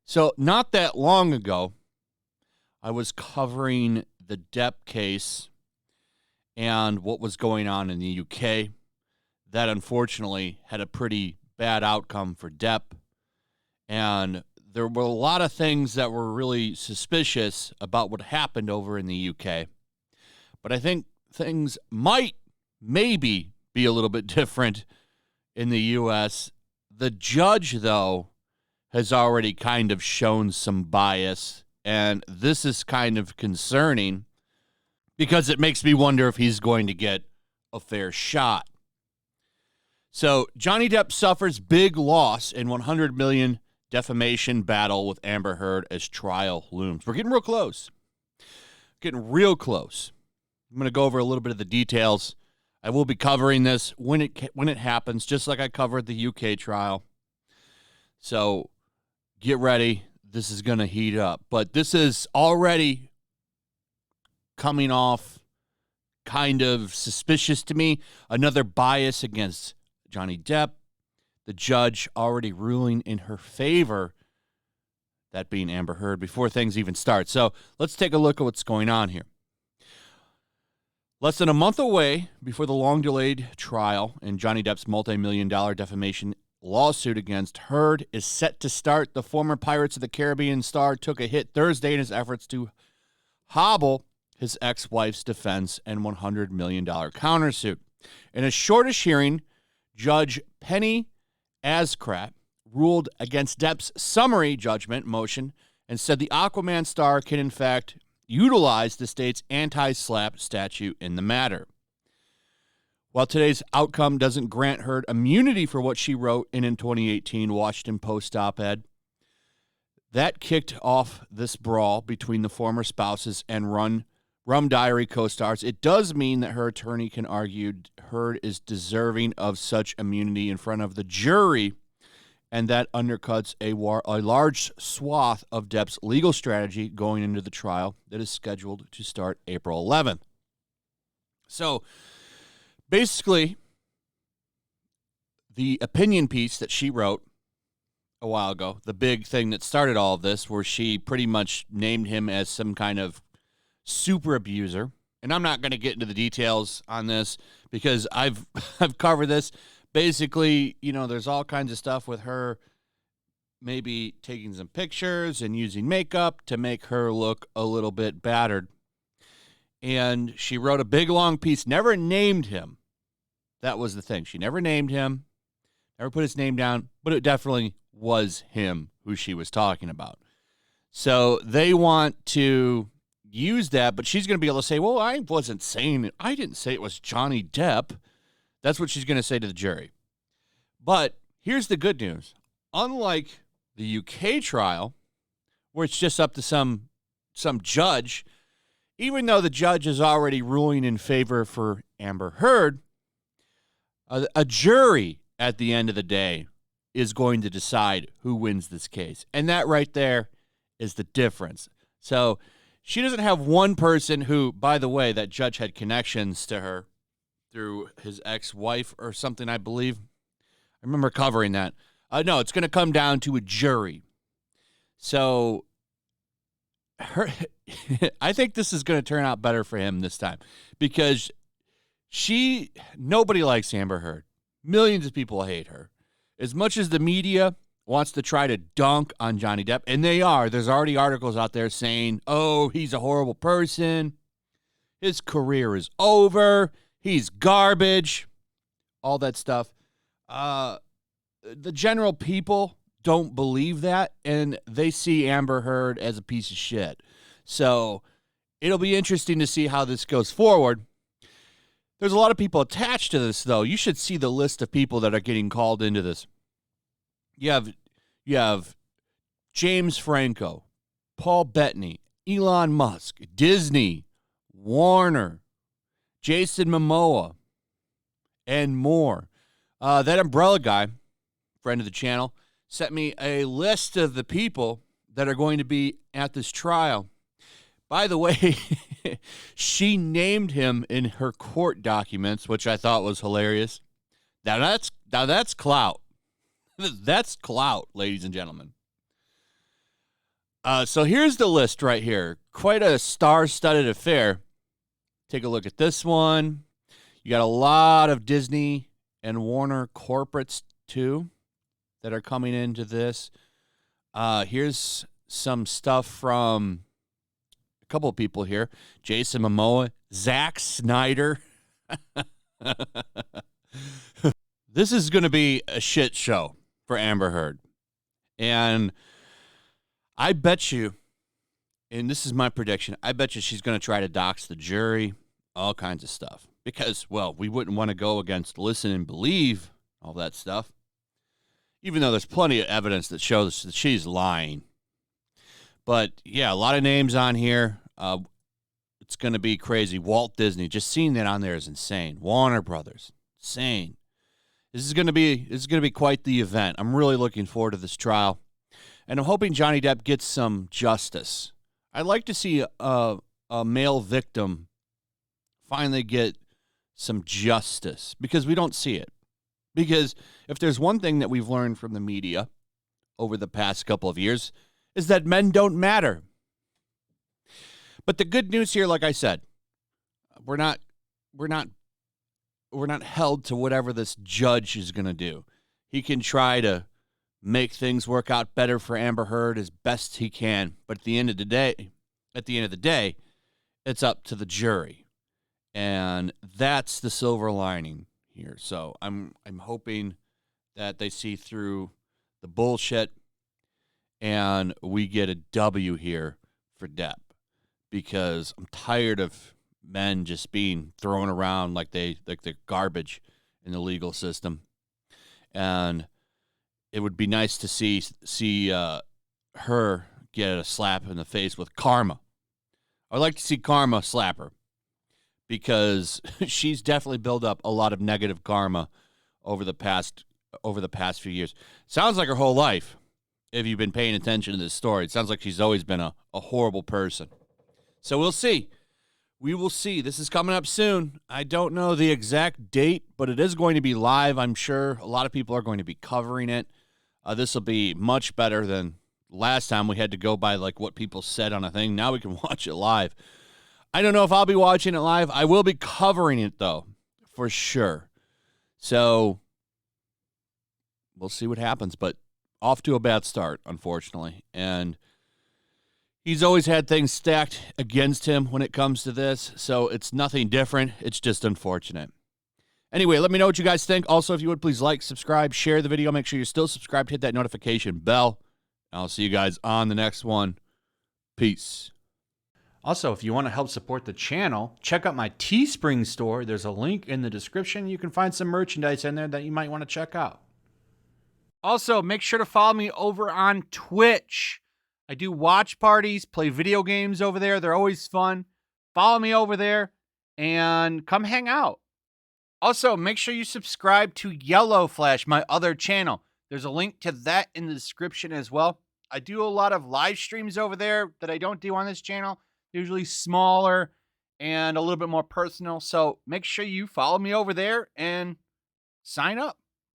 So not that long ago, I was covering the Depp case and what was going on in the UK. That unfortunately had a pretty bad outcome for Depp. And there were a lot of things that were really suspicious about what happened over in the UK. But I think things might maybe be a little bit different in the US. The judge, though, has already kind of shown some bias, and this is kind of concerning because it makes me wonder if he's going to get a fair shot. So Johnny Depp suffers big loss in $100 million defamation battle with Amber Heard as trial looms. We're getting real close. Getting real close. I'm going to go over a little bit of the details. I will be covering this when it happens, just like I covered the UK trial. So get ready. This is going to heat up. But this is already coming off kind of suspicious to me. Another bias against Johnny Depp. The judge already ruling in her favor, that being Amber Heard, before things even start. So let's take a look at what's going on here. Less than a month away before the long-delayed trial in Johnny Depp's multi-million-dollar defamation lawsuit against Heard is set to start, the former Pirates of the Caribbean star took a hit Thursday in his efforts to hobble his ex-wife's defense and $100 million countersuit. In a shortish hearing, Judge Penny Azkrat ruled against Depp's summary judgment motion and said the Aquaman star can, in fact, utilize the state's anti-SLAPP statute in the matter. While today's outcome doesn't grant Heard immunity for what she wrote in 2018 Washington Post op-ed, that kicked off this brawl between the former spouses and Rum Diary co-stars. It does mean that her attorney can argue Heard is deserving of such immunity in front of the jury, and that undercuts a large swath of Depp's legal strategy going into the trial that is scheduled to start April 11th. So, basically, the opinion piece that she wrote a while ago, the big thing that started all of this, where she pretty much named him as some kind of super abuser. And I'm not going to get into the details on this because I've covered this. Basically, you know, there's all kinds of stuff with her maybe taking some pictures and using makeup to make her look a little bit battered. And she wrote a big, long piece, never named him. That was the thing. She never named him, never put his name down, but it definitely was him who she was talking about. So they want to use that, but she's going to be able to say, well, I wasn't saying it. I didn't say it was Johnny Depp. That's what she's going to say to the jury. But here's the good news. Unlike the UK trial, where it's just up to some judge, even though the judge is already ruling in favor for Amber Heard, a jury at the end of the day is going to decide who wins this case. And that right there is the difference. So she doesn't have one person who, by the way, that judge had connections to her through his ex-wife or something, I believe. I remember covering that. No, it's going to come down to a jury. So I think this is going to turn out better for him this time because nobody likes Amber Heard. Millions of people hate her. As much as the media wants to try to dunk on Johnny Depp, and they are, there's already articles out there saying, oh, he's a horrible person. His career is over. He's garbage. All that stuff. The general people don't believe that, and they see Amber Heard as a piece of shit. So it'll be interesting to see how this goes forward. There's a lot of people attached to this, though. You should see the list of people that are getting called into this. You have James Franco, Paul Bettany, Elon Musk, Disney, Warner, Jason Momoa, and more. That Umbrella guy, friend of the channel, sent me a list of the people that are going to be at this trial. By the way, she named him in her court documents, which I thought was hilarious. Now that's clout. That's clout, ladies and gentlemen. So here's the list right here. Quite a star-studded affair. Take a look at this one. You got a lot of Disney and Warner corporates, too, that are coming into this. Here's some stuff from a couple of people here. Jason Momoa, Zack Snyder. This is going to be a shit show for Amber Heard. And I bet you, and this is my prediction, I bet you she's going to try to dox the jury, all kinds of stuff. Because, well, we wouldn't want to go against listen and believe, all that stuff. Even though there's plenty of evidence that shows that she's lying. But, yeah, a lot of names on here. It's going to be crazy. Walt Disney, just seeing that on there is insane. Warner Brothers, insane. This is going to be quite the event. I'm really looking forward to this trial. And I'm hoping Johnny Depp gets some justice. I'd like to see a male victim finally get some justice because we don't see it. Because if there's one thing that we've learned from the media over the past couple of years is that men don't matter. But the good news here, like I said, we're not held to whatever this judge is going to do. He can try to make things work out better for Amber Heard as best he can, but at the end of the day, it's up to the jury. And that's the silver lining here. So I'm hoping that they see through the bullshit and we get a W here for Depp, because I'm tired of men just being thrown around like they're garbage in the legal system. And it would be nice to see her get a slap in the face with karma. I'd like to see karma slap her, because she's definitely built up a lot of negative karma over the past few years. Sounds like her whole life, if you've been paying attention to this story. It sounds like she's always been a horrible person. So we'll see. We will see. This is coming up soon. I don't know the exact date, but it is going to be live, I'm sure. A lot of people are going to be covering it. This will be much better than last time we had to go by like what people said on a thing. Now we can watch it live. I don't know if I'll be watching it live. I will be covering it, though, for sure. So we'll see what happens. But off to a bad start, unfortunately. And he's always had things stacked against him when it comes to this. So it's nothing different. It's just unfortunate. Anyway, let me know what you guys think. Also, if you would, please like, subscribe, share the video. Make sure you're still subscribed. Hit that notification bell. I'll see you guys on the next one. Peace. Also, if you want to help support the channel, check out my Teespring store. There's a link in the description. You can find some merchandise in there that you might want to check out. Also, make sure to follow me over on Twitch. I do watch parties, play video games over there. They're always fun. Follow me over there and come hang out. Also, make sure you subscribe to YellowFlash, my other channel. There's a link to that in the description as well. I do a lot of live streams over there that I don't do on this channel. Usually smaller and a little bit more personal. So make sure you follow me over there and sign up.